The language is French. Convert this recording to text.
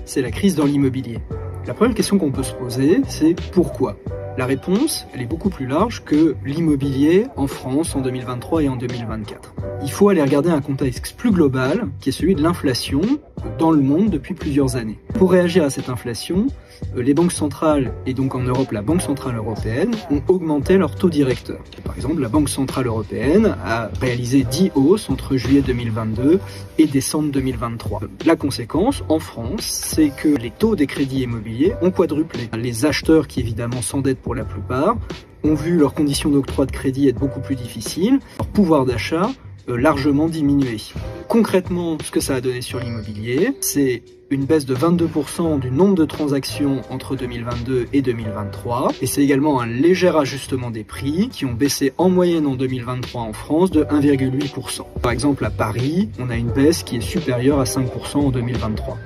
C'est la crise dans l'immobilier. La première question qu'on peut se poser, c'est pourquoi ? La réponse, elle est beaucoup plus large que l'immobilier en France en 2023 et en 2024. Il faut aller regarder un contexte plus global, qui est celui de l'inflation dans le monde depuis plusieurs années. Pour réagir à cette inflation, les banques centrales, et donc en Europe la Banque Centrale Européenne, ont augmenté leur taux directeur. Par exemple, la Banque Centrale Européenne a réalisé 10 hausses entre juillet 2022 et décembre 2023. La conséquence, en France, c'est que les taux des crédits immobiliers ont quadruplé. Les acheteurs, qui évidemment s'endettent pour la plupart, ont vu leurs conditions d'octroi de crédit être beaucoup plus difficiles, leur pouvoir d'achat largement diminué. Concrètement, ce que ça a donné sur l'immobilier, c'est une baisse de 22% du nombre de transactions entre 2022 et 2023, et c'est également un léger ajustement des prix qui ont baissé en moyenne en 2023 en France de 1,8%. Par exemple, à Paris, on a une baisse qui est supérieure à 5% en 2023.